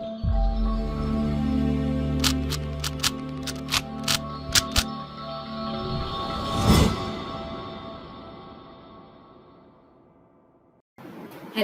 Hello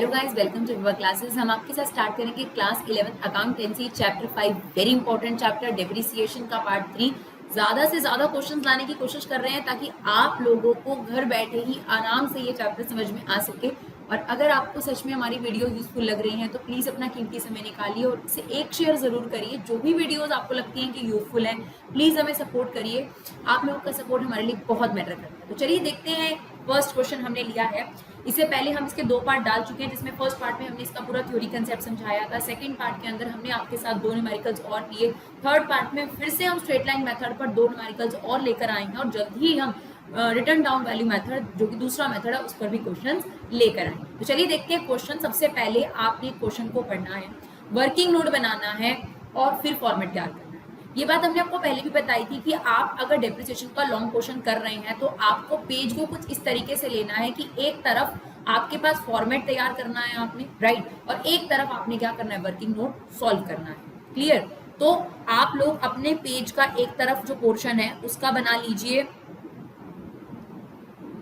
guys, welcome to विवा classes. हम आपके साथ स्टार्ट करेंगे class 11 accountancy chapter 5, very important chapter, depreciation का पार्ट 3। ज़्यादा से ज़्यादा क्वेश्चंस लाने की कोशिश कर रहे हैं ताकि आप लोगों को घर बैठे ही आराम से ये चैप्टर समझ में आ सके। और अगर आपको सच में हमारी वीडियो यूजफुल लग रही है तो प्लीज़ अपना कीमती समय निकालिए और इसे एक शेयर ज़रूर करिए। जो भी वीडियोज़ आपको लगती हैं कि यूजफुल हैं, प्लीज़ हमें सपोर्ट करिए। आप लोगों का सपोर्ट हमारे लिए बहुत मैटर करता है। तो चलिए देखते हैं, फर्स्ट क्वेश्चन हमने लिया है। इससे पहले हम इसके दो पार्ट डाल चुके हैं, जिसमें फर्स्ट पार्ट में हमने इसका पूरा थ्योरी कंसेप्ट समझाया था। सेकंड पार्ट के अंदर हमने आपके साथ दो न्यूमेरिकल्स और किए। थर्ड पार्ट में फिर से हम स्ट्रेट लाइन मेथड पर दो न्यूमेरिकल्स और लेकर आए हैं और जल्द ही हम रिटर्न डाउन वैल्यू मेथड, जो कि दूसरा मेथड है, उस पर भी क्वेश्चन लेकर आए। तो चलिए देखते हैं क्वेश्चन। सबसे पहले आपने क्वेश्चन को पढ़ना है, वर्किंग नोट बनाना है और फिर फॉर्मेट तैयार करना है। ये बात हमने आपको पहले भी बताई थी कि आप अगर डेप्रिसिएशन का लॉन्ग क्वेश्चन कर रहे हैं तो आपको पेज को कुछ इस तरीके से लेना है कि एक तरफ आपके पास फॉर्मेट तैयार करना है आपने, राइट, और एक तरफ आपने क्या करना है, वर्किंग नोट सॉल्व करना है। क्लियर? तो आप लोग अपने पेज का एक तरफ जो पोर्शन है उसका बना लीजिए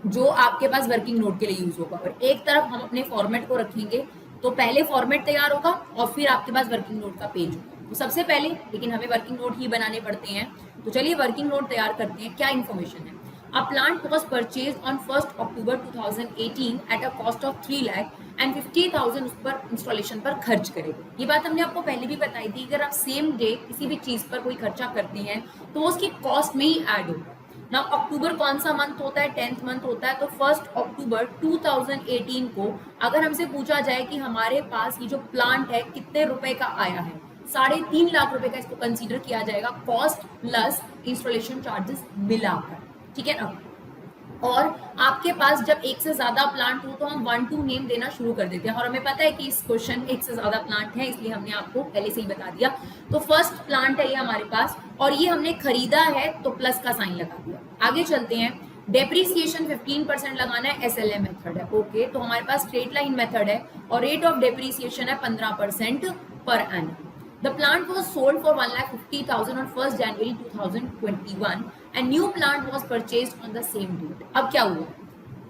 जो आपके पास वर्किंग नोट के लिए यूज होगा, और एक तरफ हम अपने फॉर्मेट को रखेंगे। तो पहले फॉर्मेट तैयार होगा और फिर आपके पास वर्किंग नोट का पेज होगा। तो सबसे पहले लेकिन हमें वर्किंग नोट ही बनाने पड़ते हैं। तो चलिए वर्किंग नोट तैयार करते हैं। क्या इन्फॉर्मेशन है? A plant was purchase on 1 October 2018 at a cost of 3 lakh and 50,000 उस पर इंस्टॉलेशन पर खर्च करेगा। ये बात हमने आपको पहले भी बताई थी। अगर आप सेम डे किसी भी चीज पर कोई खर्चा करते हैं तो उसकी कॉस्ट में ही ऐड होगा ना। अक्टूबर कौन सा मंथ होता है? 10th मंथ होता है। तो 1 अक्टूबर 2018 को अगर हमसे पूछा जाए कि हमारे पास ये जो प्लांट है कितने रुपए का आया है, 3.5 लाख रुपए का इसको कंसीडर किया जाएगा, कॉस्ट प्लस इंस्टॉलेशन चार्जेस मिलाकर। ठीक है ना? और आपके पास जब एक से ज्यादा प्लांट हो तो हम 1 2 नेम देना शुरू कर देते हैं, और हमें पता है कि इस क्वेश्चन एक से ज्यादा प्लांट है, इसलिए हमने आपको पहले से ही बता दिया। तो फर्स्ट प्लांट है ये हमारे पास और ये हमने खरीदा है, तो प्लस का साइन लगा दिया। आगे चलते हैं। डेप्रिसिएशन 15% लगाना है, SLM मेथड है। ओके, तो हमारे पास स्ट्रेट लाइन मेथड है और रेट ऑफ डेप्रिसिएशन है 15% per annum. The plant was sold for 1,50,000 on 1st January 2021 and new plant was purchased on the same date. अब क्या हुआ?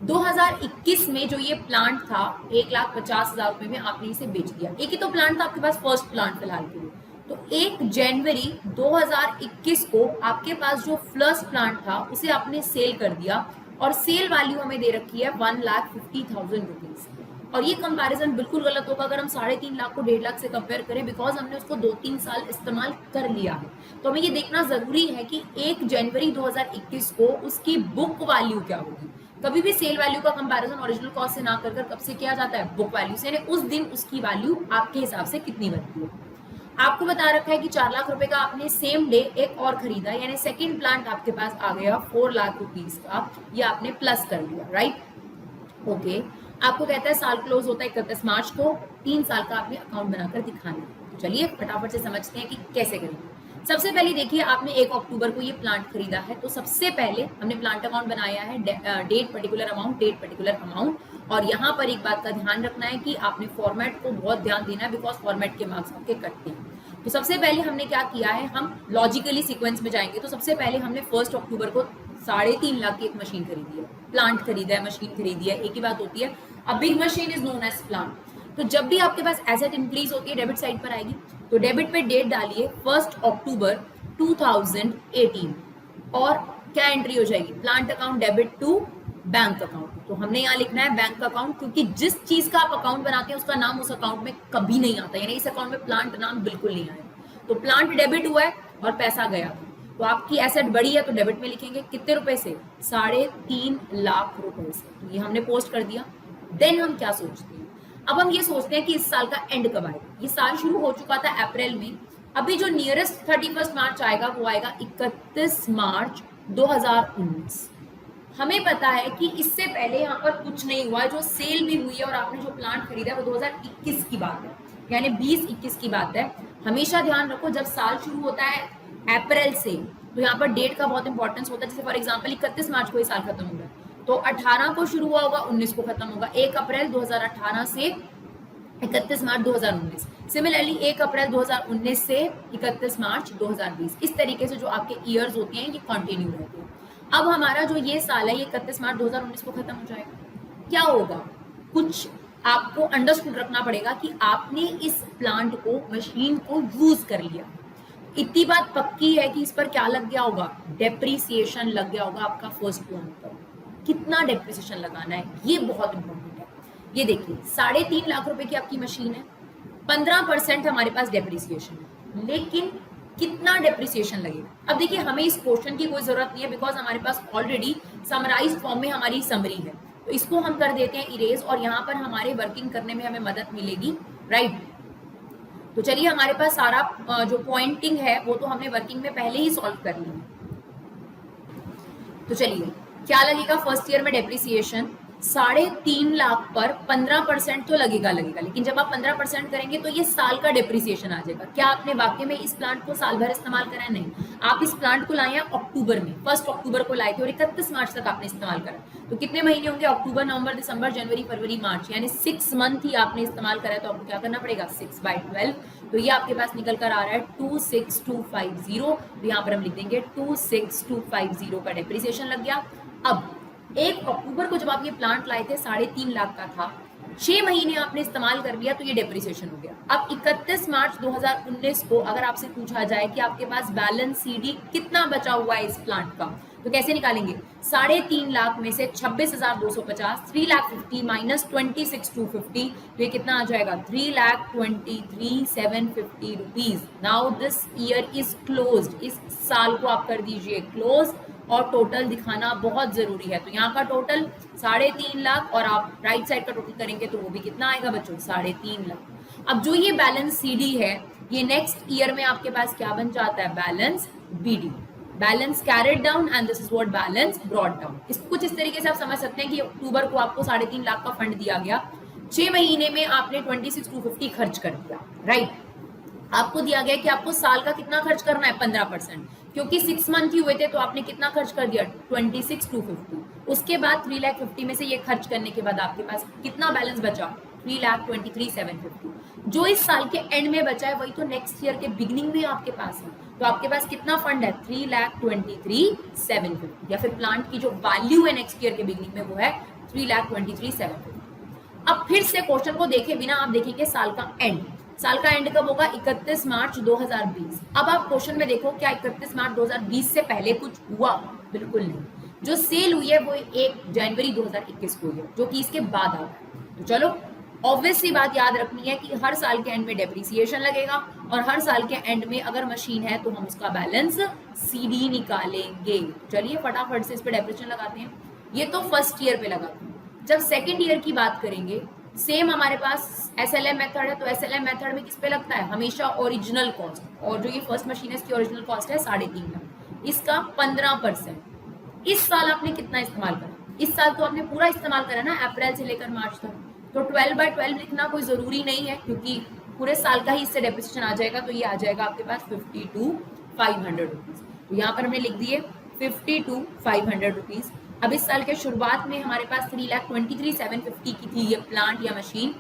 2021 में जो ये प्लांट था 1,50,000 रुपए में आपने इसे बेच दिया। एक ही तो प्लांट था आपके पास, फर्स्ट प्लांट फिलहाल के लिए। तो 1 जनवरी 2021 को आपके पास जो फर्स्ट प्लांट था उसे आपने सेल कर दिया और सेल वैल्यू हमें दे रखी है 1,50,000 रुपीज। और ये कंपैरिजन बिल्कुल गलत होगा अगर हम 3.5 लाख को 1.5 लाख से कंपेयर करें, बिकॉज हमने उसको 2-3 साल इस्तेमाल कर लिया है। तो हमें ये देखना जरूरी है कि 1 जनवरी 2021 को उसकी बुक वैल्यू क्या होगी। कभी भी सेल वैल्यू का कंपैरिजन ओरिजिनल कॉस्ट से ना कर कब से किया जाता है, बुक वैल्यू से, यानी उस दिन उसकी वैल्यू आपके हिसाब से कितनी बनती है। आपको बता रखा है कि 4 लाख रुपए का आपने सेम डे एक और खरीदा, यानी सेकेंड प्लांट आपके पास आ गया 4 लाख रुपीज का, ये आपने प्लस कर लिया, राइट। ओके, आपको कहता है साल क्लोज होता है 31 मार्च को, 3 साल का आपने अकाउंट बनाकर दिखाना है। तो चलिए फटाफट से समझते हैं कि कैसे करेंगे। सबसे पहले देखिए, आपने 1 अक्टूबर को ये प्लांट खरीदा है, तो सबसे पहले हमने प्लांट अकाउंट बनाया है, date particular amount, date particular amount. और यहाँ पर एक बात का ध्यान रखना है कि आपने फॉर्मेट को बहुत ध्यान देना है, बिकॉज फॉर्मेट के मार्क्स आपके कटते हैं। तो सबसे पहले हमने क्या किया है, हम लॉजिकली सीक्वेंस में जाएंगे। तो सबसे पहले हमने 1 अक्टूबर को 3.5 लाख की एक मशीन खरीदी है, प्लांट खरीदा है, मशीन खरीदी है, एक ही बात होती है। A big machine is known as plant. तो जब भी आपके पास एसेट इंक्रीज होती है, डेबिट साइड पर आएगी। तो डेबिट पे डेट डालिए 1 अक्टूबर 2018 और क्या एंट्री हो जाएगी, plant account debit to bank account. तो हमने यहाँ लिखना है बैंक अकाउंट, क्योंकि जिस चीज का आप अकाउंट बनाते हैं उसका नाम उस अकाउंट में कभी नहीं आता, यानी इस अकाउंट में प्लांट नाम बिल्कुल नहीं आएगा। तो प्लांट डेबिट हुआ है और पैसा गया, तो आपकी एसेट बढ़ी है तो डेबिट में लिखेंगे। कितने रुपए से? 3.5 लाख रुपए से। तो ये हमने पोस्ट कर दिया। देन हम क्या सोचते हैं, अब हम ये सोचते हैं कि इस साल का एंड कब आएगा। ये साल शुरू हो चुका था अप्रैल में, अभी जो नियरेस्ट 31 मार्च आएगा वो आएगा 31 मार्च 2019। हमें पता है कि इससे पहले यहाँ पर कुछ नहीं हुआ है, जो सेल भी हुई है और आपने जो प्लांट खरीदा है वो 2021 की बात है, यानी 20-21 की बात है। हमेशा ध्यान रखो जब साल शुरू होता है अप्रैल से, तो यहाँ पर डेट का बहुत इंपॉर्टेंस होता है। जैसे फॉर एग्जांपल 31 मार्च को ये साल खत्म होगा, तो 18 को शुरू हुआ होगा, 19 को खत्म होगा। 1 अप्रैल 2018 से 31 मार्च 2019। सिमिलरली 1 अप्रैल 2019 से 31 मार्च 2020, इस तरीके से जो आपके ईयर्स होते हैं ये कंटिन्यू रहते हैं। अब हमारा जो ये साल है ये 31 मार्च 2019 को खत्म हो जाएगा। क्या होगा, कुछ आपको अंडरस्टूड रखना पड़ेगा कि आपने इस प्लांट को, मशीन को यूज कर लिया। इतनी बात पक्की है कि इस पर क्या लग गया होगा, डेप्रिसिएशन लग गया होगा आपका फर्स्ट प्लांट पर। कितना डेप्रिसिएशन लगाना है ये बहुत इंपॉर्टेंट है। ये देखिए 3.5 लाख रुपए की आपकी मशीन है, 15% हमारे पास डेप्रिसिएशन है, लेकिन कितना डेप्रिसिएशन लगेगा। अब देखिए हमें इस क्वेश्चन की कोई जरूरत नहीं है, बिकॉज हमारे पास ऑलरेडी समराइज फॉर्म में हमारी समरी है, तो इसको हम कर देते हैं इरेज, और यहाँ पर हमारे वर्किंग करने में हमें मदद मिलेगी, राइट। तो चलिए हमारे पास सारा जो पॉइंटिंग है वो तो हमने वर्किंग में पहले ही सॉल्व कर ली है। तो चलिए क्या लगेगा फर्स्ट ईयर में डेप्रिसिएशन, 3.5 लाख पर 15% तो लगेगा, लेकिन जब आप 15% करेंगे तो ये साल का डेप्रिसिएशन आ जाएगा। क्या आपने वाकई में इस प्लांट को साल भर इस्तेमाल करा है? नहीं, आप इस प्लांट को लाए हैं अक्टूबर में, 1 अक्टूबर को लाए थे और 31 मार्च तक आपने इस्तेमाल करा। तो कितने महीने होंगे, अक्टूबर, नवंबर, दिसंबर, जनवरी, फरवरी, मार्च, यानी 6 मंथ ही आपने इस्तेमाल करा है। तो आपको क्या करना पड़ेगा, 6/12, तो ये आपके पास निकल कर आ रहा है 26250। तो यहाँ पर हम लिख देंगे 26250 का डेप्रिसिएशन लग गया। अब 1 अक्टूबर को जब आप ये प्लांट लाए थे 3.5 लाख का था, 6 महीने आपने इस्तेमाल कर लिया तो ये डेप्रिसिएशन हो गया। अब 31 मार्च 2019 को अगर आपसे पूछा जाए कि आपके पास बैलेंस सीडी कितना बचा हुआ है इस प्लांट का, तो कैसे निकालेंगे, 3.5 लाख में से 26,250, 3,50,000 माइनस 26,250, तो ये कितना आ जाएगा, 3,23,750 rupees. Now this year is closed, इस साल को आप कर दीजिए क्लोज, और टोटल दिखाना बहुत जरूरी है। तो यहाँ का टोटल 3.5 लाख, और आप राइट साइड का टोटल करेंगे तो वो भी कितना आएगा बच्चों, 3.5 लाख। अब जो ये बैलेंस सीडी है ये नेक्स्ट ईयर में आपके पास क्या बन जाता है, balance BD, balance carried down, and this is what balance brought down. इसको कुछ इस तरीके से आप समझ सकते हैं कि अक्टूबर को आपको 3.5 लाख का फंड दिया गया, 6 महीने में आपने 26,250 खर्च कर दिया, राइट। आपको दिया गया कि आपको साल का कितना खर्च करना है, 15%, क्योंकि 6 मंथ ही हुए थे तो आपने कितना खर्च कर दिया, 26,250। उसके बाद 3,50,000 में से ये खर्च करने के बाद आपके पास कितना बैलेंस बचा, 3,23,750। जो इस साल के एंड में बचा है वही तो नेक्स्ट ईयर के बिगिनिंग में आपके पास है। तो आपके पास कितना फंड है, 3,23,750, या फिर प्लांट की जो वैल्यू है नेक्स्ट ईयर के बिगिनिंग में वो है 3,23,750। अब फिर से क्वेश्चन को देखे बिना आप देखेंगे साल का एंड, साल का एंड कब होगा, 31 मार्च 2020। अब आप क्वेश्चन में देखो क्या 31 मार्च 2020 से पहले कुछ हुआ, बिल्कुल नहीं। जो सेल हुई है वो 1 जनवरी 2021 को हुई है, जो कि इसके बाद आ रहा है। तो चलो ऑब्वियसली बात याद रखनी है कि हर साल के एंड में डेप्रिसिएशन लगेगा, और हर साल के एंड में अगर मशीन है तो हम उसका बैलेंस सीडी निकालेंगे। चलिए फटाफट से इस पे डेप्रिसिएशन लगाते हैं। ये तो फर्स्ट ईयर पे लगाते हैं। जब सेकेंड ईयर की बात करेंगे, सेम हमारे पास एसएलएम मेथड है, तो एसएलएम मेथड में किस पे लगता है, हमेशा ओरिजिनल कॉस्ट, और जो ये फर्स्ट मशीन है इसकी ओरिजिनल कॉस्ट है 3.5 लाख, इसका 15%। इस साल आपने कितना इस्तेमाल करा, इस साल तो आपने पूरा इस्तेमाल करा ना, अप्रैल से लेकर मार्च तक, तो 12/12 लिखना कोई जरूरी नहीं है, क्योंकि पूरे साल का ही इससे डेप्रिसिएशन आ जाएगा। तो ये आ जाएगा आपके पास 52,500 रुपीज। तो यहाँ पर हमने लिख दिए 52,500 रुपीज। अब इस साल के शुरुआत में हमारे पास 3,23,750 की थी ये प्लांट या मशीन,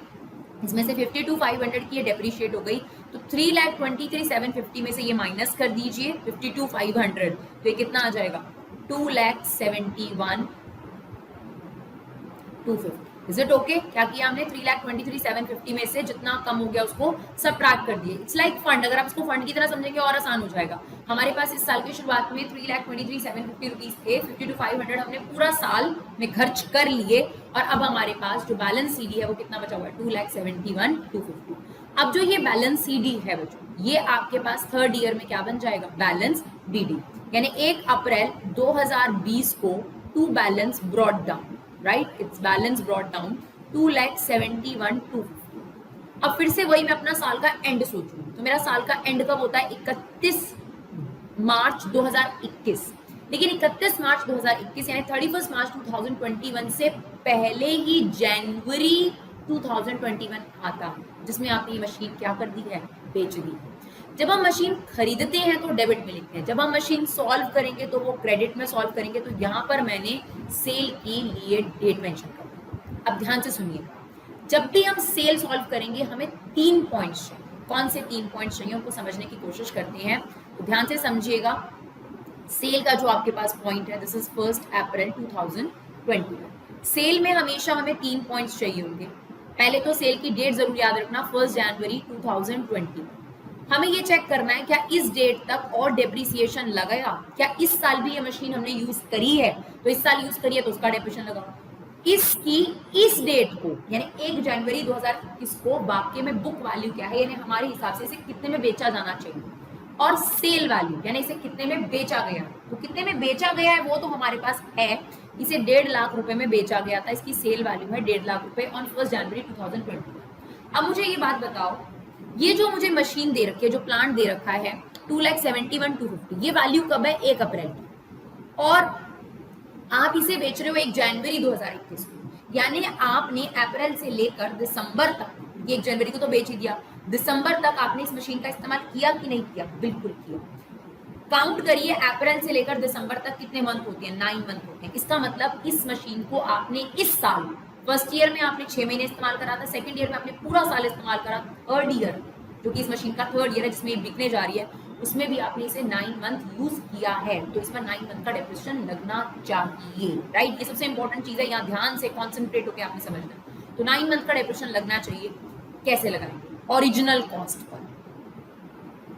इसमें से 52,500 की ये डेप्रिशिएट हो गई, तो 3,23,750 में से ये माइनस कर दीजिए 52,500, तो ये कितना आ जाएगा, 2,71,250। Is it okay? क्या किया हमने, 3,23,750 में से जितना कम हो गया उसको सब्ट्रैक्ट कर दिए। इट्स लाइक फंड, अगर आप इसको फंड की तरह समझेंगे और आसान हो जाएगा। हमारे पास इस साल की शुरुआत में 3,23,750 रुपीज थे, 52,500 हमने पूरा साल में खर्च कर लिए, और अब हमारे पास जो बैलेंस सीडी है वो कितना बचा हुआ है, 2,71,250। अब जो ये बैलेंस सीडी है बच्चों, ये आपके पास थर्ड ईयर में क्या बन जाएगा, बैलेंस बीडी, यानी 1 अप्रैल 2020 को to balance brought down, right, it's balance brought down 2,71,250। अब फिर से वही मैं अपना साल का एंड सोचूंगी, तो मेरा साल का एंड कब होता है, 31 मार्च 2021। लेकिन 31 मार्च 2021 यानी 31 मार्च 2021 से पहले ही जनवरी 2021 आता है, जिसमें आपने ये मशीन क्या कर दी है, बेच दी। जब हम मशीन खरीदते हैं तो डेबिट में लिखते हैं, जब हम मशीन सॉल्व करेंगे तो वो क्रेडिट में सॉल्व करेंगे। तो यहाँ पर मैंने सेल के लिए डेट मेंशन कर दी। अब ध्यान से सुनिए, जब भी हम सेल सॉल्व करेंगे हमें 3 पॉइंट्स चाहिए। कौन से 3 पॉइंट्स चाहिए उनको समझने की कोशिश करते हैं, तो ध्यान से समझिएगा। सेल का जो आपके पास पॉइंट है, दिस इज 1 अप्रैल 2021। सेल में हमेशा हमें 3 पॉइंट्स चाहिए होंगे। पहले तो सेल की डेट जरूर याद रखना, 1 जनवरी 2020। हमें ये चेक करना है क्या इस डेट तक और डेप्रिसिएशन लगेगा, क्या इस साल भी ये मशीन हमने यूज करी है, तो इस साल यूज करी है तो उसका डेप्रिसिएशन लगाओ। इसकी इस डेट को यानी 1 जनवरी 2021 को वाक्य में बुक वैल्यू क्या है, यानी हमारे हिसाब से इसे कितने में बेचा जाना चाहिए, और सेल वैल्यू यानी इसे कितने में बेचा गया। तो कितने में बेचा गया है वो तो हमारे पास है, इसे 1.5 लाख रुपए में बेचा गया था, इसकी सेल वैल्यू है 1.5 लाख रुपए ऑन 1 जनवरी 2020। अब मुझे ये बात बताओ, ये जो मुझे मशीन दे रखी है, जो प्लांट दे रखा है 2,71,250, ये वैल्यू कब है, 1 अप्रैल की, और आप इसे बेच रहे हो 1 जनवरी 2021 को, यानी आपने अप्रैल से लेकर दिसंबर तक, ये 1 जनवरी को तो बेच ही दिया, दिसंबर तक आपने इस मशीन का इस्तेमाल किया कि नहीं किया, बिल्कुल किया। काउंट करिए अप्रैल से लेकर दिसंबर तक कितने मंथ होते हैं, 9 मंथ होते हैं। इसका मतलब इस मशीन को आपने इस साल, फर्स्ट ईयर में आपने 6 महीने इस्तेमाल करा था, सेकंड ईयर में आपने पूरा साल इस्तेमाल करा, थर्ड ईयर जो कि इस मशीन का थर्ड ईयर है जिसमें बिकने जा रही है, उसमें भी आपने इसे 9 मंथ यूज किया है, तो इसमें 9 मंथ का डेप्रिसिएशन लगना चाहिए, राइट। ये सबसे इंपॉर्टेंट चीज है, यहाँ ध्यान से कॉन्सेंट्रेट होकर आपने समझना। तो 9 मंथ का डेप्रिसिएशन लगना चाहिए। कैसे लगाएंगे, ओरिजिनल कॉस्ट पर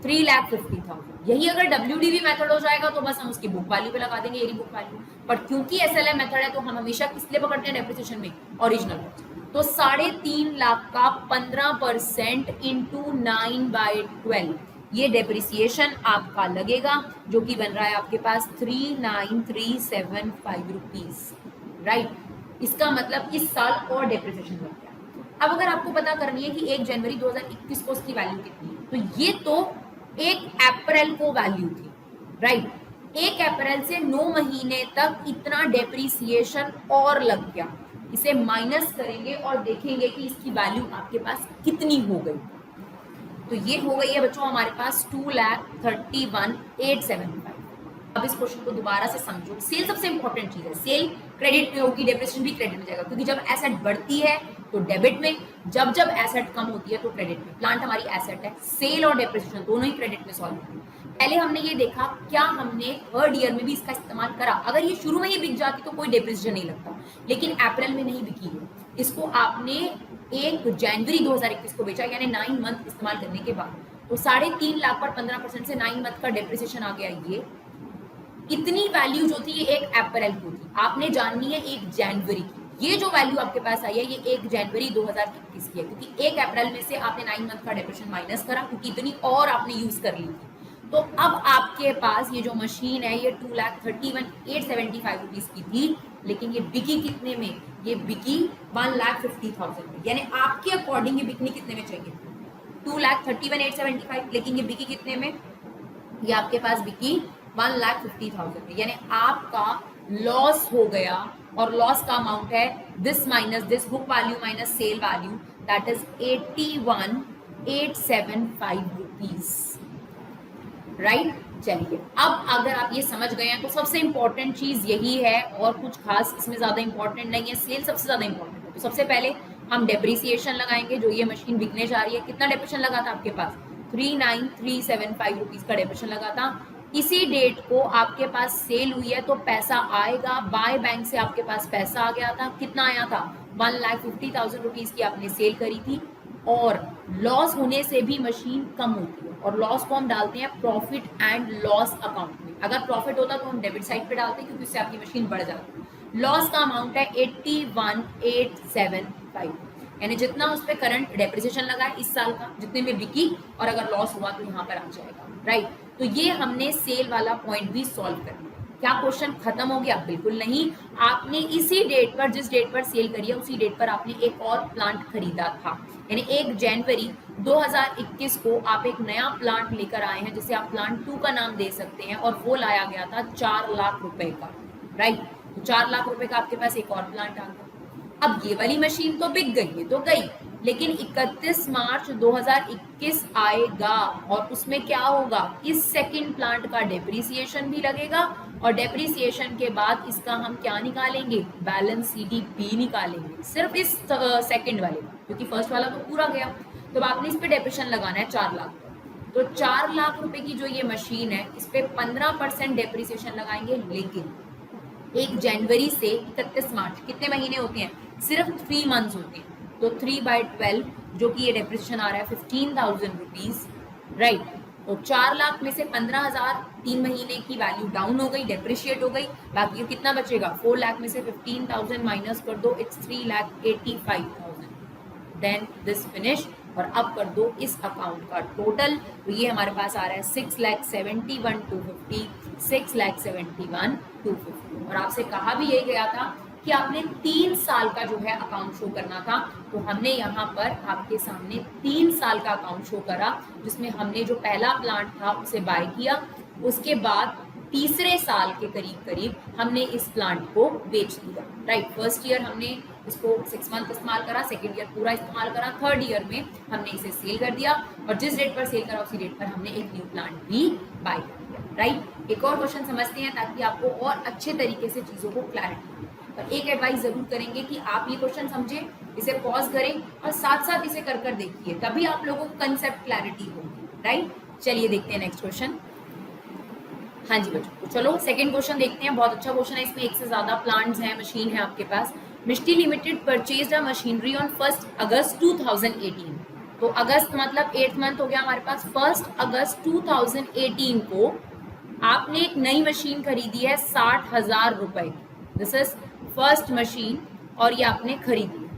3,50,000। यही अगर WDV मेथड हो जाएगा तो बस हम उसकी बुक वैल्यू पे लगा देंगे, बुक वैल्यू। बट क्योंकि SLM मेथड है तो हम हमेशा किस लिए पकड़ते हैं डेप्रिसिएशन में, ओरिजिनल कॉस्ट। तो 3.5 लाख का 15% इंटू 9/12 ये डेप्रिसिएशन आपका लगेगा, जो कि बन रहा है आपके पास 39,375 रुपीज, राइट। इसका मतलब इस साल और डेप्रिसिएशन लग गया। अब अगर आपको पता करनी है कि 1 जनवरी 2021 को उसकी वैल्यू कितनी है, तो ये तो 1 अप्रैल को वैल्यू थी, राइट। 1 अप्रैल से 9 महीने तक इतना डेप्रिसिएशन और लग गया। इसे माइनस करेंगे और देखेंगे कि इसकी वैल्यू आपके पास कितनी हो गई। तो ये हो गई है बच्चों हमारे पास 2,31,875। अब इस क्वेश्चन को दोबारा से समझो। सेल सबसे इंपॉर्टेंट चीज है, सेल क्रेडिट में होगी, डेप्रिसिएशन भी क्रेडिट में जाएगा, क्योंकि जब एसेट बढ़ती है तो डेबिट में, जब एसेट कम होती है तो क्रेडिट में। प्लांट हमारी एसेट है, सेल और डेप्रिसिएशन दोनों ही क्रेडिट में सॉल्व होती है। पहले हमने ये देखा क्या हमने थर्ड ईयर में भी इसका इस्तेमाल करा, अगर ये शुरू में ही बिक जाती तो कोई डेप्रिसिएशन नहीं लगता, लेकिन अप्रैल में नहीं बिकी है, इसको आपने 1 जनवरी 2021 को बेचा, यानी 9 मंथ इस्तेमाल करने के बाद। तो 3.5 लाख पर 15% से 9 मंथ का डेप्रिसिएशन आ गया। ये इतनी वैल्यू जो थी ये 1 अप्रैल को थी, आपने जाननी है 1 जनवरी की। ये जो वैल्यू आपके पास आई है ये 1 जनवरी 2021 की है, क्योंकि 1 अप्रैल में से आपने 9 मंथ का डेप्रिसिएशन माइनस करा, क्योंकि इतनी और आपने यूज कर ली थी। तो अब आपके पास ये जो मशीन है ये 2,31,875 रुपीज की थी, लेकिन ये बिकी कितने में, ये बिकी 1,50,000 में, यानी आपके अकॉर्डिंग ये बिकनी कितने में चाहिए, 2,31,875, लेकिन ये बिकी कितने में, ये आपके पास बिकी 1,50,000 में, यानी आपका लॉस हो गया। और लॉस का अमाउंट है this minus this, book value minus cell value, that is 81,875 rupees, right. चलिए अब अगर आप ये समझ गए हैं तो सबसे इंपॉर्टेंट चीज यही है, और कुछ खास इसमें ज्यादा इंपॉर्टेंट नहीं है, सेल सबसे ज्यादा इंपॉर्टेंट है। तो सबसे पहले हम डेप्रिसिएशन लगाएंगे, जो ये मशीन बिकने जा रही है, कितना डेप्रिसिएशन लगा था आपके पास, 39,375 रुपीज का डेप्रिसिएशन लगा था। इसी डेट को आपके पास सेल हुई है तो पैसा आएगा, बाय बैंक से आपके पास पैसा आ गया था, कितना आया था, 1,50,000 रुपीज की आपने सेल करी थी। और लॉस होने से भी मशीन कम होती है, और लॉस को हम डालते हैं प्रॉफिट एंड लॉस अकाउंट में। अगर प्रॉफिट होता तो हम डेबिट साइड पे डालते हैं, क्योंकि उससे आपकी मशीन बढ़ जाती है। लॉस का अमाउंट है 81,875, यानी जितना उस पर करंट डेप्रिसिएशन लगा है इस साल का, जितने में बिकी, और अगर लॉस हुआ तो यहाँ पर आ जाएगा, राइट। तो ये हमने सेल वाला पॉइंट भी सॉल्व कर लिया। क्या क्वेश्चन खत्म हो गया, बिल्कुल नहीं। आपने इसी डेट पर, जिस डेट पर सेल करी है उसी डेट पर आपने एक और प्लांट खरीदा था, यानी 1 जनवरी 2021 को आप एक नया प्लांट लेकर आए हैं, जिसे आप प्लांट 2 का नाम दे सकते हैं, और वो लाया गया था 4 लाख रुपए का, राइट। तो 4 लाख रुपए का आपके पास एक और प्लांट आ गया। अब ये वाली मशीन तो बिक गई, ये तो गई, लेकिन 31 मार्च 2021 आएगा, और उसमें क्या होगा, इस सेकंड प्लांट का डेप्रिसिएशन भी लगेगा, और डेप्रिसिएशन के बाद इसका हम क्या निकालेंगे, बैलेंस CDP निकालेंगे, सिर्फ इस सेकंड वाले का। क्योंकि फर्स्ट वाला तो पूरा गया। तो अब आपने इस पे डेप्रिसिएशन लगाना है 4 लाख। तो 4 लाख रुपए की जो ये मशीन है इस पे 15% डेप्रिसिएशन लगाएंगे, लेकिन 1 जनवरी से 31 मार्च कितने महीने होते हैं? सिर्फ 3 मंथ्स होते हैं। तो 3/12 जो कि ये डेप्रिसिएशन आ रहा है 15,000 रुपीज, राइट। तो 4 लाख में से 15,000 3 महीने की वैल्यू डाउन हो गई, डेप्रिशिएट हो गई। बाकी कितना बचेगा? 4 लाख में से 15,000 माइनस कर दो, इट्स 3,85,000। Then this finish. और अब कर दो इस अकाउंट का टोटल। तो ये हमारे पास आ रहा है 6,71,250, 6,71,250। और आपसे कहा भी यही गया था कि आपने 3 साल का जो है अकाउंट शो करना था। तो हमने यहाँ पर आपके सामने 3 साल का अकाउंट शो करा, जिसमें हमने जो पहला प्लांट था उसे बाय किया, उसके बाद तीसरे साल के करीब करीब हमने इस प्लांट को बेच दिया, राइट। फर्स्ट ईयर हमने इसको 6 मंथ इस्तेमाल करा, सेकेंड ईयर पूरा इस्तेमाल करा, थर्ड ईयर में हमने इसे सेल कर दिया, और जिस डेट पर सेल करा उसी डेट पर हमने एक न्यू प्लांट भी बाय कर दिया, राइट। एक और क्वेश्चन समझते हैं ताकि आपको और अच्छे तरीके से चीज़ों को क्लैरिटी। और एक एडवाइस जरूर करेंगे कि आप ये क्वेश्चन समझें, इसे पॉज करें और साथ साथ इसे कर कर देखिए, तभी आप लोगों को कंसेप्ट क्लैरिटी होगी, राइट। चलिए देखते हैं नेक्स्ट क्वेश्चन। हाँ जी बच्चों, तो चलो सेकंड क्वेश्चन देखते हैं। बहुत अच्छा क्वेश्चन है, इसमें एक से ज्यादा प्लांट्स हैं, मशीन है आपके पास। Mishti limited purchased a machinery on 1 August 2018। तो अगस्त मतलब 8th मंथ हो गया हमारे पास। 1 अगस्त 2018 को आपने एक नई मशीन खरीदी है 60,000 रुपए। दिस इज फर्स्ट मशीन और ये आपने खरीदी।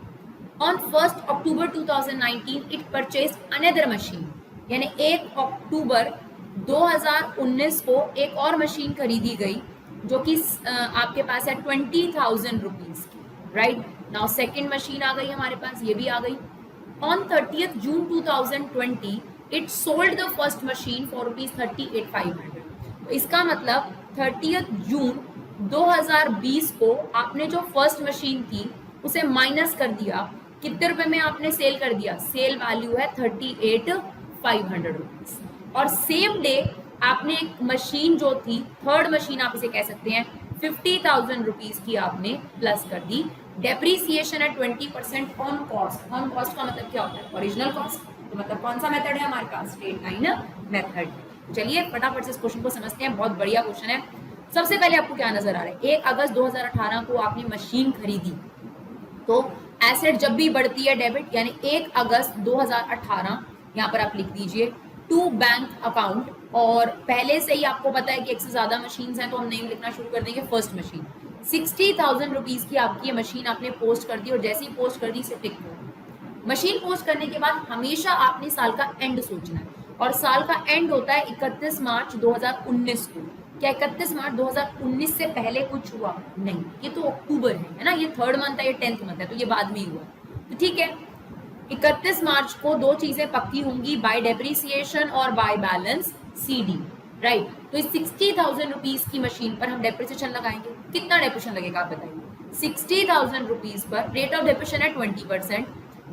On 1 October 2019 it purchase another machine, यानी 1 अक्टूबर 2019 को एक और मशीन खरीदी गई जो कि आपके पास है 20,000 रुपीज की, राइट। नाउ सेकेंड मशीन आ गई हमारे पास, ये भी आ गई। On 30th June 2020 it sold the first machine for ₹38,500। तो इसका मतलब 30th जून 2020 को आपने जो फर्स्ट मशीन थी उसे माइनस कर दिया, कितने रुपए में आपने सेल कर दिया? सेल वैल्यू है 38,500 रुपीज। और सेम डे आपने एक मशीन जो थी, थर्ड मशीन आप इसे कह सकते हैं, 50,000 रुपीज की आपने प्लस कर दी। डेप्रीसिएशन है 20% ऑन कॉस्ट। ऑन कॉस्ट का मतलब क्या होता है? Original cost. तो मतलब कौन सा मेथड है हमारे पास? Straight line method. चलिए फटाफट से इस क्वेश्चन को समझते हैं, बहुत बढ़िया क्वेश्चन है। सबसे पहले आपको क्या नजर आ रहा है? 1 अगस्त 2018 को आपने मशीन खरीदी, तो एसेट जब भी बढ़ती है डेबिट, यानी 1 अगस्त 2018 यहाँ पर आप लिख दीजिए टू बैंक अकाउंट। और पहले से ही आपको पता है कि एक से ज्यादा मशीन हैं, तो हम नेम लिखना शुरू कर देंगे। फर्स्ट मशीन 60,000 रुपीज की आपकी ये मशीन आपने पोस्ट कर दी, और जैसे ही पोस्ट कर दी इसे टिक करो। मशीन पोस्ट करने के बाद हमेशा आपने साल का एंड सोचना है, और साल का एंड होता है 31 मार्च 2019 को। क्या 31 मार्च 2019 से पहले कुछ हुआ? नहीं, ये तो अक्टूबर है ना, ये 3rd मंथ है, ये 10th मंथ है, तो ये बाद में ही हुआ। तो ठीक है, 31 मार्च को दो चीजें पक्की होंगी, बाय डेप्रिसिएशन और बाय बैलेंस CD, राइट। तो इस 60,000 रुपीज की मशीन पर हम डेप्रिसिएशन लगाएंगे। कितना डेप्रिसिएशन लगेगा आप बताइए? 60,000 rupees per rate of depreciation है 20%।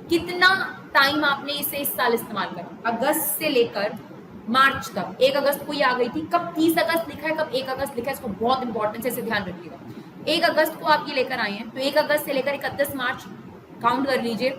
कितना टाइम आपने इसे इस साल इस्तेमाल करा? अगस्त से लेकर मार्च तक। 1 अगस्त को ये आ गई थी, कब 30 अगस्त लिखा है, कब 1 अगस्त लिखा है, इसको बहुत इंपॉर्टेंट से ध्यान रखिएगा। 1 अगस्त को आप ये लेकर आए हैं, तो 1 अगस्त से लेकर 31 मार्च काउंट कर लीजिए,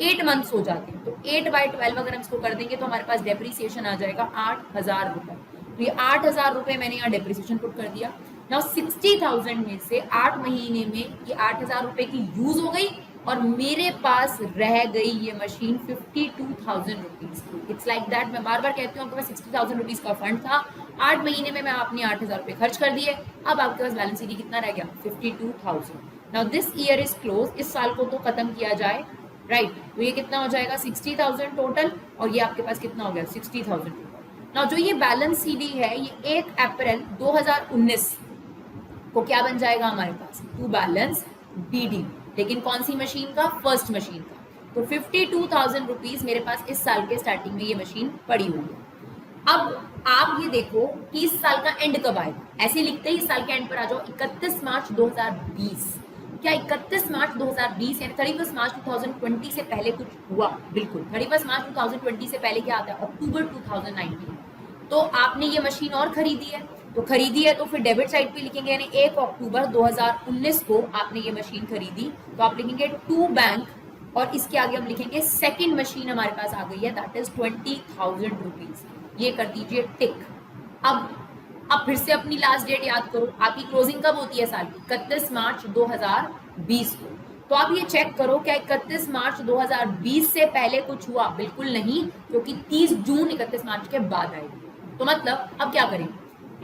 8 मंथ्स हो जाते हैं। तो 8/12 अगर हम इसको कर देंगे तो हमारे पास डेप्रिसिएशन आ जाएगा 8,000 रुपए। तो ये 8,000 रुपए मैंने यहाँ डेप्रिसिएशन पुट कर दिया। नाउ 60,000 में से 8 महीने में ये 8,000 रुपए की यूज हो गई, और मेरे पास रह गई ये मशीन 52,000 रुपीज की। इट्स लाइक दैट, मैं बार बार कहती हूँ आपके पास 60,000 रुपीज का फंड था, 8 महीने में मैं आपने 8,000 रुपए खर्च कर दिए। अब आपके पास बैलेंस CD कितना रह गया? 52,000। Now this year is close, इस साल को तो खत्म किया जाए, राइट। तो ये कितना हो जाएगा? 60,000 टोटल, और ये आपके पास कितना हो गया? 60,000 टोटल। नाउ जो ये बैलेंस CD है, ये 1 अप्रैल 2019 को क्या बन जाएगा हमारे पास? टू बैलेंस BD, लेकिन कौन सी मशीन का? फर्स्ट मशीन का। तो 52,000 रुपीज मेरे पास इस साल के स्टार्टिंग में ये मशीन पड़ी हुई है। अब आप ये देखो कि इस साल का एंड कब आएगा? ऐसे लिखते ही इस साल के एंड पर आ जाओ, 31 मार्च 2020। क्या 31 मार्च 2020 यानी 31 मार्च 2020 से पहले कुछ हुआ? बिल्कुल। 31 मार्च 2020 से पहले क्या आता है? अक्टूबर 2019। तो आपने ये मशीन और खरीदी है, तो फिर डेबिट साइड पे लिखेंगे, यानी 1 अक्टूबर 2019 को आपने ये मशीन खरीदी, तो आप लिखेंगे टू बैंक और इसके आगे हम लिखेंगे सेकंड मशीन हमारे पास आ गई है, दैट इज 20,000 रुपीज। ये कर दीजिए टिक। अब फिर से अपनी लास्ट डेट याद करो, आपकी क्लोजिंग कब होती है साल की? 31 मार्च 2020 को। तो आप ये चेक करो क्या 31 मार्च 2020 से पहले कुछ हुआ? बिल्कुल नहीं, क्योंकि 30 जून 31 मार्च के बाद आएगी। तो मतलब अब क्या करें?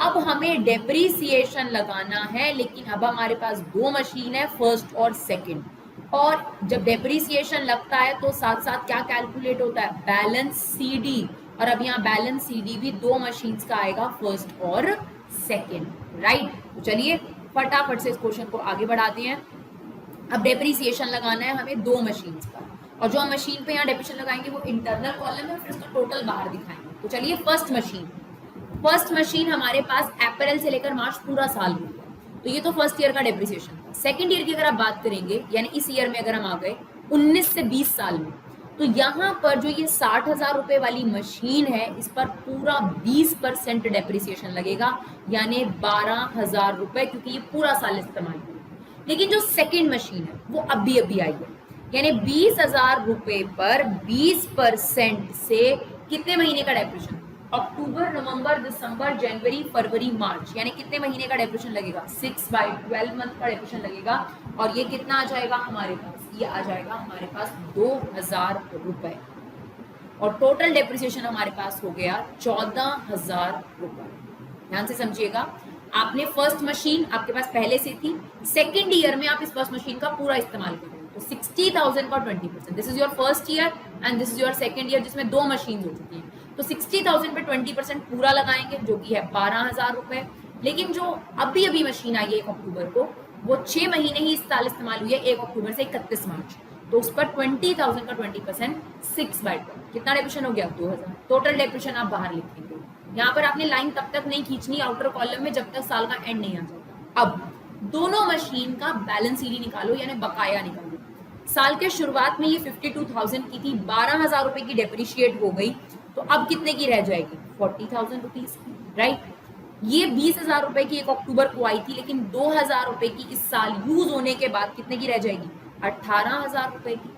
अब हमें डेप्रीसिएशन लगाना है, लेकिन अब हमारे पास दो मशीन है, फर्स्ट और सेकंड। और जब डेप्रीसिएशन लगता है तो साथ साथ क्या कैलकुलेट होता है? Balance CD. और अब यहाँ बैलेंस सीडी भी दो मशीन्स का आएगा, फर्स्ट और सेकंड, राइट। तो चलिए फटाफट से इस क्वेश्चन को आगे बढ़ाते हैं। अब डेप्रीसिएशन लगाना है हमें दो मशीन्स का, और जो हम मशीन पे यहाँ डेप्रीसिएशन लगाएंगे वो इंटरनल कॉलम है, फिर उसका टोटल बाहर दिखाएंगे। तो चलिए फर्स्ट मशीन हमारे पास अप्रैल से लेकर मार्च पूरा साल हुई है, तो ये तो फर्स्ट ईयर का डेप्रिसिएशन था। सेकंड ईयर की अगर आप बात करेंगे, यानी इस ईयर में अगर हम आ गए 19 से 20 साल में, तो यहाँ पर जो ये 60,000 रुपए वाली मशीन है, इस पर पूरा 20% डेप्रिसिएशन लगेगा, यानी 12,000 रुपए, क्योंकि ये पूरा साल इस्तेमाल हुआ। लेकिन जो सेकंड मशीन है वो अभी आई है, यानी 20,000 रुपए पर 20% से कितने महीने का डेप्रिसिएशन? अक्टूबर, नवंबर, दिसंबर, जनवरी, फरवरी, मार्च, यानी कितने महीने का डेप्रिसिएशन लगेगा? 6/12 मंथ का डेप्रिसिएशन लगेगा। और ये कितना आ जाएगा हमारे पास? ये आ जाएगा हमारे पास 2,000 रुपए, और टोटल डेप्रिसिएशन हमारे पास हो गया 14,000 रुपए। ध्यान से समझिएगा, आपने फर्स्ट मशीन आपके पास पहले से थी, सेकेंड ईयर में आप इस फर्स्ट मशीन का पूरा इस्तेमाल कर रहे हो, तो 60,000 का 20%, this is your first year and this is your second year, जिसमें दो मशीन हो चुकी हैं। तो 60,000 पे 20% पूरा लगाएंगे, जो कि है 12,000 रुपए। लेकिन जो अभी मशीन आई है 1 अक्टूबर को, वो 6 महीने ही इस साल इस्तेमाल हुई है, 1 अक्टूबर से 31 मार्च, तो उस पर 20,000 का 20%, 6/12, कितना डेप्रिसिएशन हो गया? 2,000। टोटल डेप्रिसिएशन आप बाहर लिखेंगे। यहाँ पर आपने लाइन तब तक नहीं खींचनी आउटर कॉलम में जब तक साल का एंड नहीं आ जाता। अब दोनों मशीन का बैलेंस सीडी निकालो, यानी बकाया निकालो। साल के शुरुआत में ये 52,000 की थी, 12,000 रुपए की डेप्रिशिएट हो गई, तो अब कितने की रह जाएगी? 40,000 रुपीज की, राइट। ये 20,000 रुपए की 1 अक्टूबर को आई थी, लेकिन 2,000 रुपए की इस साल यूज होने के बाद कितने की रह जाएगी? 18,000 रुपए की।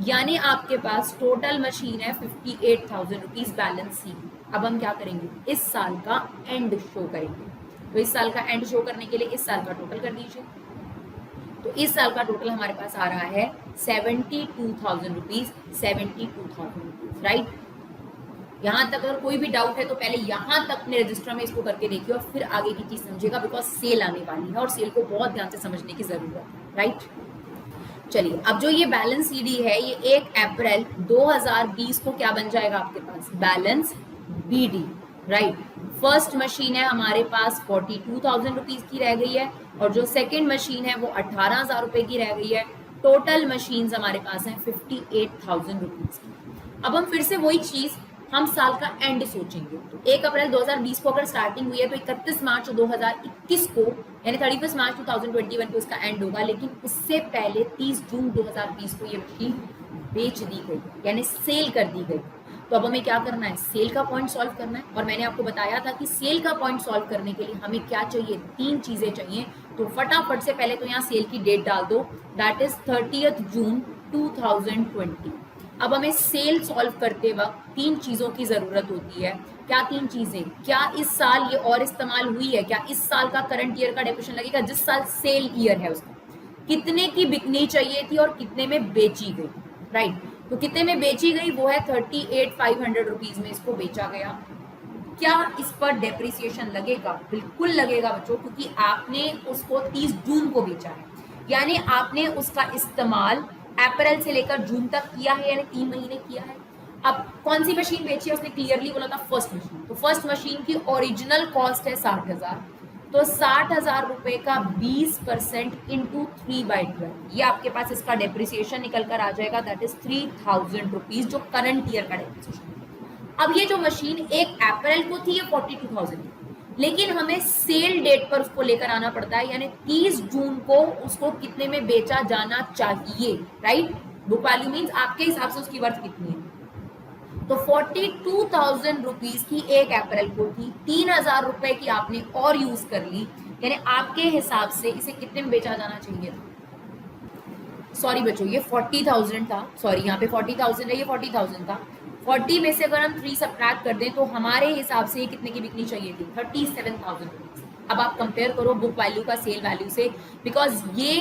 यानी आपके पास टोटल मशीन है 58,000 रुपीज बैलेंस सीडी। अब हम क्या करेंगे? इस साल का एंड शो करेंगे। तो इस साल का एंड शो करने के लिए इस साल का टोटल कर दीजिए। तो इस साल का टोटल हमारे पास आ रहा है 72,000 रुपीज, 72,000 रुपीज, राइट। यहाँ तक अगर कोई भी डाउट है तो पहले यहाँ तक अपने रजिस्टर में इसको करके देखिए और फिर आगे की चीज समझिएगा, बिकॉज सेल आने वाली है और सेल को बहुत ध्यान से समझने की जरूरत है, राइट। चलिए, अब जो ये बैलेंस सीडी है, ये 1 अप्रैल 2020 को क्या बन जाएगा आपके पास? Balance BD, right. First machine है हमारे पास 42,000 रुपीज की रह गई है, और जो सेकंड मशीन है वो 18,000 रुपए की रह गई है। टोटल मशीन्स हमारे पास हैं 58,000 रुपीज की। अब हम फिर से वही चीज, हम साल का एंड सोचेंगे। तो 1 अप्रैल 2020 को अगर स्टार्टिंग हुई है तो 31 मार्च 2021 को, यानी 31 मार्च 2021 को इसका एंड होगा, लेकिन उससे पहले 30 जून 2020 को ये मशीन बेच दी गई, यानी सेल कर दी गई। तो अब हमें क्या करना है? सेल का पॉइंट सॉल्व करना है। और मैंने आपको बताया था कि सेल का पॉइंट सॉल्व करने के लिए हमें क्या चाहिए? 3 चीजें चाहिए। तो फटाफट से पहले तो यहाँ सेल की डेट डाल दो, दैट इज 30 जून 2020। अब हमें सेल सॉल्व करते वक्त 3 चीजों की जरूरत होती है। क्या 3 चीजें? क्या इस साल ये और इस्तेमाल हुई है? क्या इस साल का करंट ईयर का डेप्रिसिएशन लगेगा? जिस साल सेल ईयर है उसका कितने की बिकनी चाहिए थी और कितने में बेची गई, राइट। तो कितने में बेची गई? वो है 38,500 रुपीज में इसको बेचा गया। क्या इस पर डेप्रिसिएशन लगेगा? बिल्कुल लगेगा बच्चों, क्योंकि आपने उसको 30 जून को बेचा है, यानी आपने उसका इस्तेमाल अप्रैल से लेकर जून तक किया है, यानी 3 महीने किया है। अब कौन सी मशीन बेची है? उसने क्लियरली बोला था फर्स्ट मशीन। तो फर्स्ट मशीन की ओरिजिनल कॉस्ट है 60,000, तो 60,000 रुपए का 20% इंटू 3/12, ये आपके पास इसका डेप्रिसिएशन निकल कर आ जाएगा, दैट इज 3,000 रुपीज, जो करंट ईयर का डेप्रिसिएशन। अब ये जो मशीन 1 अप्रैल को थी ये 42,000, लेकिन हमें सेल डेट पर उसको लेकर आना पड़ता है, यानी 30 जून को उसको कितने में बेचा जाना चाहिए, राइट। बुक वैल्यू मीन्स आपके हिसाब से उसकी वर्थ कितनी है। तो 42,000 रुपीज की 1 अप्रैल को थी, 3,000 रुपए की आपने और यूज कर ली, यानी आपके हिसाब से इसे कितने में बेचा जाना चाहिए? सॉरी बच्चों, ये 40,000 था, सॉरी यहाँ पे 40,000 है, ये 40,000 था। 40 में से अगर हम 3 सब्ट्रैक्ट कर दें तो हमारे हिसाब से ये कितने की बिकनी चाहिए थी, 37,000 रुपीज। अब आप कंपेयर करो बुक वैल्यू का सेल वैल्यू से, बिकॉज ये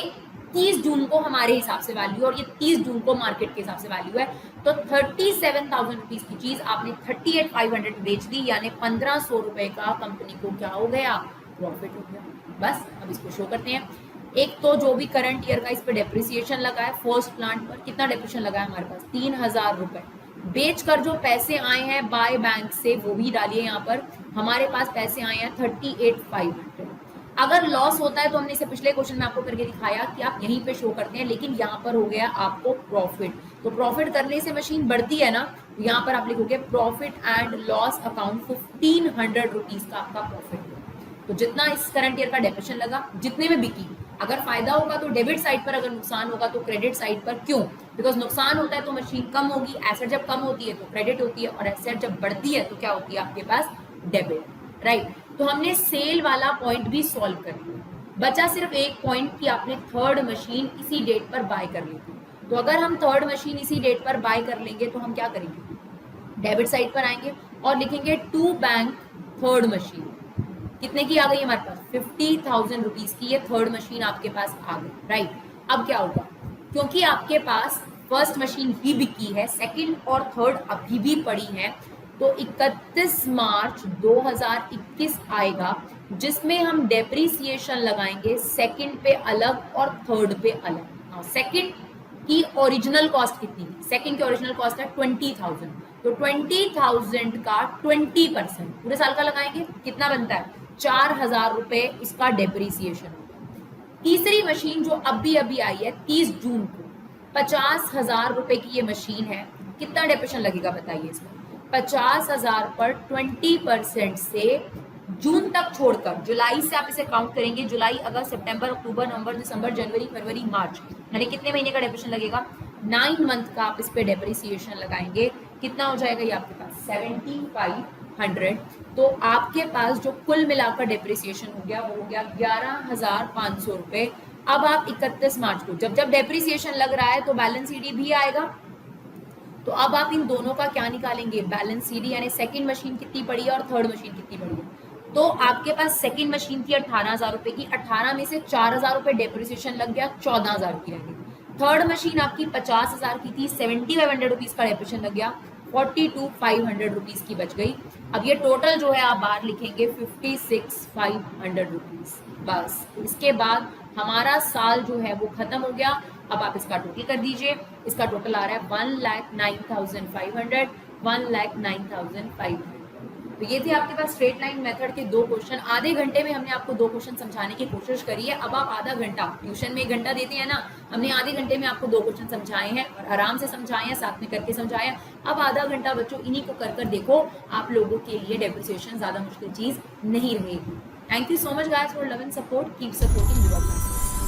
30 जून को हमारे हिसाब से वैल्यू है और ये 30 जून को मार्केट के हिसाब से वैल्यू है। तो 37,000 रुपीज की चीज आपने 38,500 बेच दी, यानी 1,500 रुपए का कंपनी को क्या हो गया, प्रॉफिट हो गया। बस अब इसको शो करते हैं। एक तो जो भी करंट ईयर का इस पे डेप्रिसिएशन लगा है, फर्स्ट प्लांट पर कितना डेप्रिसिएशन लगा है हमारे पास, 3,000 रुपए। बेच कर जो पैसे आए हैं बाय बैंक से वो भी डालिए यहाँ पर, हमारे पास पैसे आए हैं 38,500। अगर लॉस होता है तो हमने इसे पिछले क्वेश्चन में आपको करके दिखाया कि आप यहीं पे शो करते हैं, लेकिन यहाँ पर हो गया आपको प्रॉफिट। तो प्रॉफिट करने से मशीन बढ़ती है ना, तो यहाँ पर आप लिखोगे profit and loss account, 1,500 rupees का आपका प्रॉफिट। तो जितना इस करंट ईयर का डेप्रिसिएशन लगा, जितने में बिकी, अगर फायदा होगा तो डेबिट साइड पर, अगर नुकसान होगा तो क्रेडिट साइड पर। क्यों? बिकॉज नुकसान होता है तो मशीन कम होगी, एसेट जब कम होती है तो क्रेडिट होती है, और एसेट जब बढ़ती है तो क्या होती है आपके पास, डेबिट, राइट। तो हमने सेल वाला पॉइंट भी सॉल्व कर लिया, बचा सिर्फ एक पॉइंट कि आपने थर्ड मशीन इसी डेट पर बाय कर ली थी। तो अगर हम थर्ड मशीन इसी डेट पर बाय कर लेंगे तो हम क्या करेंगे, डेबिट साइड पर आएंगे और लिखेंगे टू बैंक थर्ड मशीन। कितने की आ गई हमारे पास, 50,000 रुपीज की ये थर्ड मशीन आपके पास आ गई, राइट। अब क्या होगा, क्योंकि आपके पास फर्स्ट मशीन ही बिकी है, सेकंड और थर्ड अभी भी पड़ी है, तो 31 मार्च 2021 आएगा जिसमें हम डेप्रिसिएशन लगाएंगे सेकंड पे अलग और थर्ड पे अलग। सेकंड की ओरिजिनल कॉस्ट कितनी थी, सेकंड की ओरिजिनल कॉस्ट है 20,000, तो 20,000 का 20% पूरे साल का लगाएंगे, कितना बनता है, 4,000 रुपए इसका डेप्रिसिएशन होगा। तीसरी मशीन जो अभी अभी आई है 30 जून को, 50,000 रुपए की ये मशीन है, कितना डेप्रिसिएशन लगेगा बताइए इसमें, 50,000 पर 20% से जून तक छोड़कर, जुलाई से आप इसे काउंट करेंगे, जुलाई अगस्त सितंबर अक्टूबर नवंबर दिसंबर जनवरी फरवरी मार्च, यानी कितने महीने का डेप्रिसिएशन लगेगा, 9 मंथ का आप इस पे डेप्रिसिएशन लगाएंगे, कितना हो जाएगा ये आपके पास 7,500। तो आपके पास जो कुल मिलाकर डेप्रिसिएशन हो गया वो हो गया 11,500 रुपए। अब आप 31 मार्च को जब जब डेप्रिसिएशन लग रहा है तो बैलेंस सीडी भी आएगा, तो अब आप इन दोनों का क्या निकालेंगे, बैलेंस सीडी, यानी सेकंड मशीन कितनी पड़ी है और थर्ड मशीन कितनी पड़ी है। तो आपके पास सेकंड मशीन थी 18,000 रुपए की, 18 में से 4,000 रुपए डेप्रिसिएशन लग गया, 14,000 की रह गई। थर्ड मशीन आपकी 50,000 की थी, 7,500 रुपीज का डेप्रिसिएशन लग गया, 42,500 रुपीज की बच गई। अब ये टोटल जो है आप बाहर लिखेंगे 56,500 रुपीज। बस इसके बाद हमारा साल जो है वो खत्म हो गया। अब आप इसका टोटल कर दीजिए, इसका टोटल आ रहा है 1,09,500, 1,09,500। तो ये थे आपके पास स्ट्रेट लाइन मेथड के 2 क्वेश्चन। आधे घंटे में हमने आपको 2 क्वेश्चन समझाने की कोशिश करी है। अब आप आधा घंटा, ट्यूशन में 1 घंटा देते हैं ना, हमने आधे घंटे में आपको 2 क्वेश्चन समझाए हैं और आराम से समझाए हैं, साथ में करके समझाए हैं। अब आधा घंटा बच्चों इन्हीं को कर कर देखो, आप लोगों के लिए डेप्रिसिएशन ज्यादा मुश्किल चीज नहीं रहेगी। Thank you so much guys for love and support, keep supporting.